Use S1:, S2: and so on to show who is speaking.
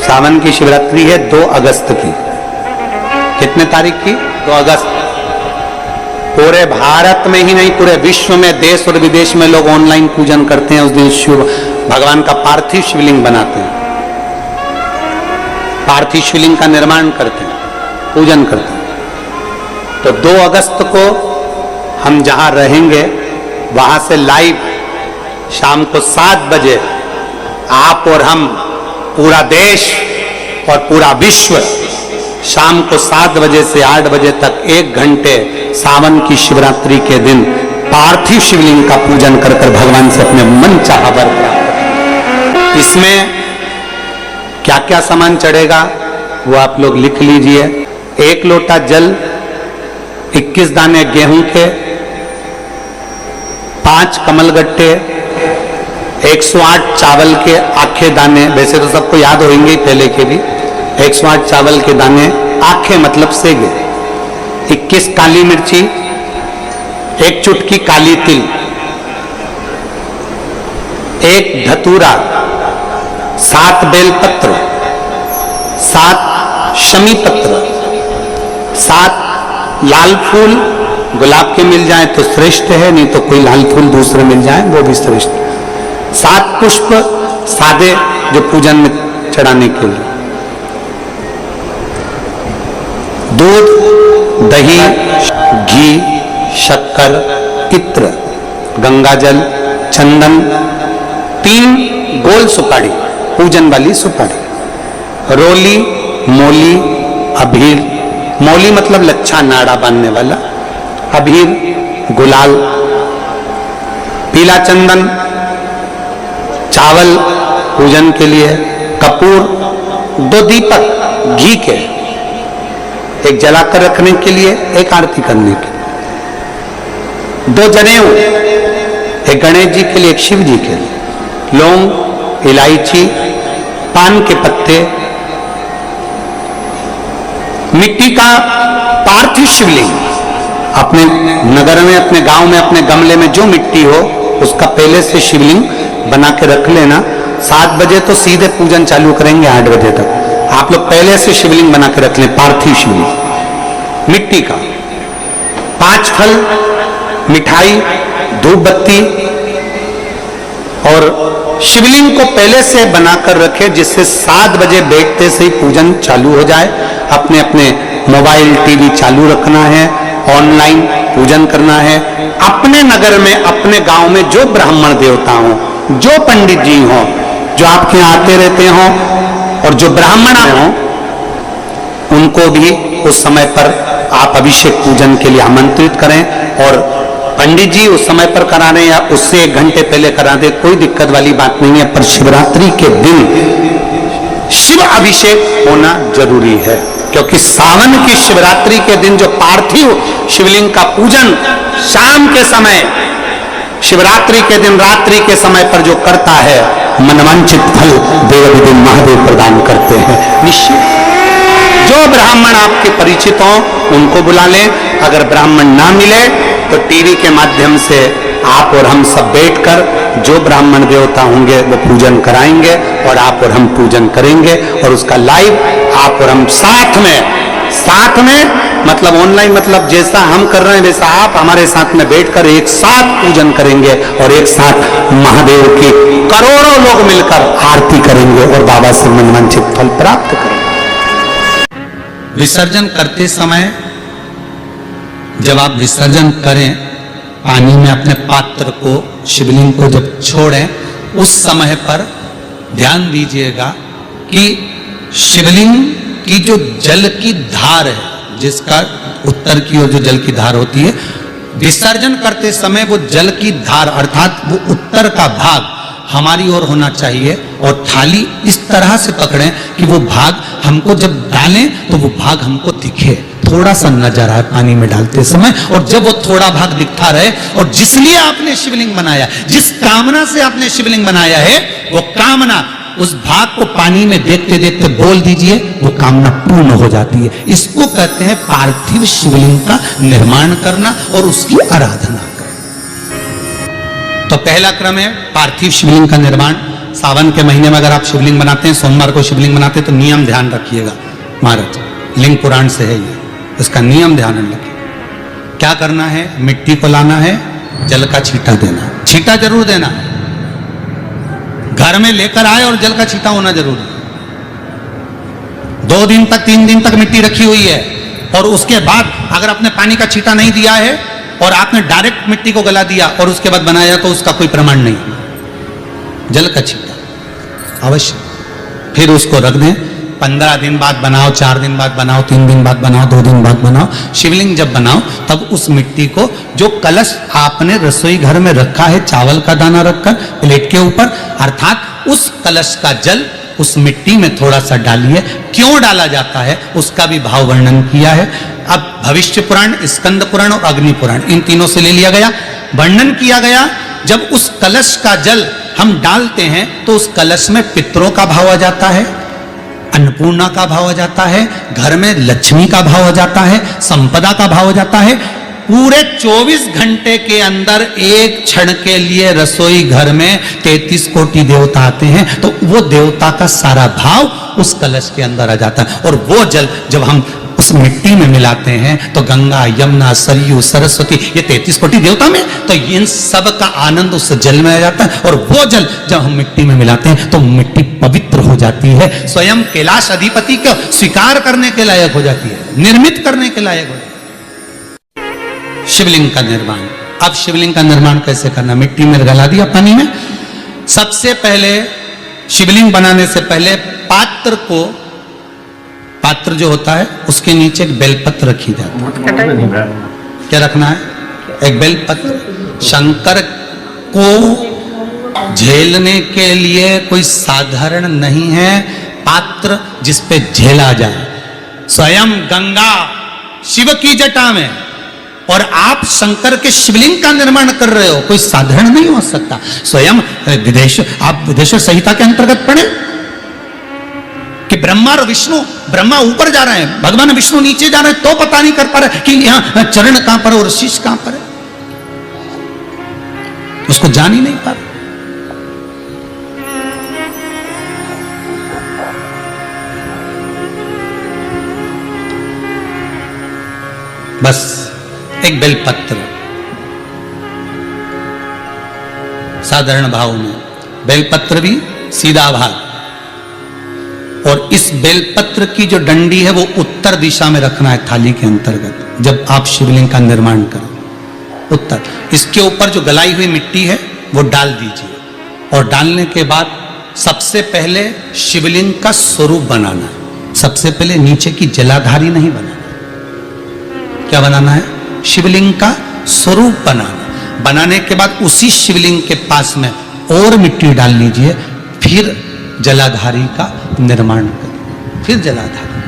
S1: सावन की शिवरात्रि है 2 अगस्त की। कितने तारीख की? 2 अगस्त। पूरे भारत में ही नहीं, पूरे विश्व में, देश और विदेश में लोग ऑनलाइन पूजन करते हैं। उस दिन शिव भगवान का पार्थिव शिवलिंग बनाते हैं, पार्थिव शिवलिंग का निर्माण करते हैं, पूजन करते हैं। तो 2 अगस्त को हम जहां रहेंगे वहां से लाइव शाम को 7 बजे आप और हम, पूरा देश और पूरा विश्व, शाम को 7 बजे से 8 बजे तक 1 घंटे सावन की शिवरात्रि के दिन पार्थिव शिवलिंग का पूजन कर कर भगवान से अपने मन चाहा वर प्राप्त। इसमें क्या क्या सामान चढ़ेगा वो आप लोग लिख लीजिए। 1 लोटा जल, 21 दाने गेहूं के, 5 कमलगट्टे, 108 चावल के आखे दाने, वैसे तो सबको याद होंगे पहले के भी। 108 चावल के दाने आखे मतलब सेगे, 21 काली मिर्ची, 1 चुटकी काली तिल, 1 धतूरा, 7 बेलपत्र, 7 शमी पत्र, 7 लाल फूल, गुलाब के मिल जाए तो श्रेष्ठ है, नहीं तो कोई लाल फूल दूसरे मिल जाए वो भी श्रेष्ठ। 7 पुष्प सादे जो पूजन में चढ़ाने के लिए, दूध, दही, घी, शक्कर, इत्र, गंगाजल, चंदन, 3 गोल सुपारी, पूजन वाली सुपारी, रोली, मोली, अभीर, मोली मतलब लच्छा नाड़ा बांधने वाला, अभीर, गुलाल, पीला चंदन, चावल पूजन के लिए, कपूर, 2 दीपक घी के, 1 जलाकर रखने के लिए, 1 आरती करने के लिए, 2 जनेऊ, 1 गणेश जी के लिए, 1 शिव जी के लिए, लौंग, इलायची, पान के पत्ते, मिट्टी का पार्थिव शिवलिंग। अपने नगर में, अपने गांव में, अपने गमले में जो मिट्टी हो उसका पहले से शिवलिंग बना के रख लेना। 7 बजे तो सीधे पूजन चालू करेंगे, 8 बजे तक आप लोग पहले से शिवलिंग बना के रख लें, पार्थिव शिवलिंग मिट्टी का। 5 फल, मिठाई, धूप बत्ती, और शिवलिंग को पहले से बनाकर रखे जिससे 7 बजे बैठते से ही पूजन चालू हो जाए। अपने अपने मोबाइल, टीवी चालू रखना है, ऑनलाइन पूजन करना है। अपने नगर में, अपने गांव में जो ब्राह्मण देवता हो, जो पंडित जी हो, जो आपके यहाँ आते रहते हो, और जो ब्राह्मण हो, उनको भी उस समय पर आप अभिषेक पूजन के लिए आमंत्रित करें। और पंडित जी उस समय पर करा रहे हैं या उससे 1 घंटे पहले करा दे, कोई दिक्कत वाली बात नहीं है। पर शिवरात्रि के दिन शिव अभिषेक होना जरूरी है, क्योंकि सावन की शिवरात्रि के दिन जो पार्थिव शिवलिंग का पूजन शाम के समय, शिवरात्रि के दिन रात्रि के समय पर जो करता है, मनवांछित फल देव महादेव प्रदान करते हैं निश्चित। जो ब्राह्मण आपके परिचित हों उनको बुला लें, अगर ब्राह्मण ना मिले तो टीवी के माध्यम से आप और हम सब बैठकर जो ब्राह्मण देवता होंगे वो पूजन कराएंगे और आप और हम पूजन करेंगे। और उसका लाइव आप और हम साथ में मतलब ऑनलाइन, मतलब जैसा हम कर रहे हैं वैसा आप हमारे साथ में बैठकर एक साथ पूजन करेंगे और एक साथ महादेव की करोड़ों लोग मिलकर आरती करेंगे और बाबा से मनवांछित फल प्राप्त करेंगे।
S2: विसर्जन करते समय जब आप विसर्जन करें, पानी में अपने पात्र को, शिवलिंग को जब छोड़ें, उस समय पर ध्यान दीजिएगा कि शिवलिंग की जो जल की धार है, जिसका उत्तर की ओर जो जल की धार होती है, विसर्जन करते समय वो जल की धार अर्थात वो उत्तर का भाग हमारी ओर होना चाहिए। और थाली इस तरह से पकड़ें कि वो भाग हमको जब डालें तो वो भाग हमको दिखे, थोड़ा सा नजर आए पानी में डालते समय। और जब वो थोड़ा भाग दिखता रहे, और जिसलिए आपने शिवलिंग बनाया, जिस कामना से आपने शिवलिंग बनाया है, वो कामना उस भाग को पानी में देखते देखते बोल दीजिए, वो कामना पूर्ण हो जाती है। इसको कहते हैं पार्थिव शिवलिंग का निर्माण करना और उसकी आराधना करना। तो पहला क्रम है पार्थिव शिवलिंग का निर्माण। सावन के महीने में अगर आप शिवलिंग बनाते हैं, सोमवार को शिवलिंग बनाते हैं, तो नियम ध्यान रखिएगा महाराज, लिंग पुराण से है ये, इसका नियम ध्यान रखिए। क्या करना है, मिट्टी को लाना है, जल का छींटा देना, छींटा जरूर देना, घर में लेकर आए और जल का छींटा होना जरूरी है। 2 दिन तक 3 दिन तक मिट्टी रखी हुई है और उसके बाद अगर आपने पानी का छींटा नहीं दिया है और आपने डायरेक्ट मिट्टी को गला दिया और उसके बाद बनाया, तो उसका कोई प्रमाण नहीं। जल का छींटा अवश्य, फिर उसको रख दें। 15 दिन बाद बनाओ, 4 दिन बाद बनाओ, 3 दिन बाद बनाओ, 2 दिन बाद बनाओ। शिवलिंग जब बनाओ तब उस मिट्टी को, जो कलश आपने रसोई घर में रखा है चावल का दाना रखकर प्लेट के ऊपर, अर्थात उस कलश का जल उस मिट्टी में थोड़ा सा डालिए। क्यों डाला जाता है उसका भी भाव वर्णन किया है। अब भविष्य पुराण, स्कंद पुराण और अग्नि पुराण, इन तीनों से ले लिया गया, वर्णन किया गया। जब उस कलश का जल हम डालते हैं तो उस कलश में पितरों का भाव आ जाता है, अन्नपूर्णा का भाव आ जाता है, घर में लक्ष्मी का भाव आ जाता है, संपदा का भाव आ जाता है। पूरे 24 घंटे के अंदर एक क्षण के लिए रसोई घर में 33 कोटि देवता आते हैं, तो वो देवता का सारा भाव उस कलश के अंदर आ जाता है। और वो जल जब हम उस मिट्टी में मिलाते हैं तो गंगा, यमुना, सरयू, सरस्वती, ये 33 कोटि देवता में, तो इन सब का आनंद उस जल में आ जाता है। और वो जल जब हम मिट्टी में मिलाते हैं तो मिट्टी पवित्र हो जाती है, स्वयं कैलाश अधिपति को स्वीकार करने के लायक हो जाती है, निर्मित करने के लायक हो जाती है। शिवलिंग का निर्माण, अब शिवलिंग का निर्माण कैसे करना, मिट्टी में गला दिया पानी में। सबसे पहले शिवलिंग बनाने से पहले पात्र को, पात्र जो होता है उसके नीचे एक बेलपत्र रखी जाती है। क्या रखना है, एक बेलपत्र। शंकर को झेलने के लिए कोई साधारण नहीं है पात्र जिसपे झेला जाए। स्वयं गंगा शिव की जटा में और आप शंकर के शिवलिंग का निर्माण कर रहे हो, कोई साधारण नहीं हो सकता। स्वयं आप विदेश्वर संहिता के अंतर्गत पढ़े कि ब्रह्मा और विष्णु, ब्रह्मा ऊपर जा रहे हैं, भगवान विष्णु नीचे जा रहे हैं, तो पता नहीं कर पा रहे कि यहां चरण कहां पर और शीश कहां पर है, उसको जान ही नहीं पा रहे। बस एक बेलपत्र, साधारण भाव में बेलपत्र भी सीधा भाग, और इस बेलपत्र की जो डंडी है वो उत्तर दिशा में रखना है थाली के अंतर्गत। जब आप शिवलिंग का निर्माण करें उत्तर, इसके ऊपर जो गलाई हुई मिट्टी है वो डाल दीजिए, और डालने के बाद सबसे पहले शिवलिंग का स्वरूप बनाना है। सबसे पहले नीचे की जलाधारी नहीं बनाना, क्या बनाना है, शिवलिंग का स्वरूप बनाना। बनाने के बाद उसी शिवलिंग के पास में और मिट्टी डाल लीजिए, फिर जलाधारी का निर्माण करिए, फिर जलाधारी।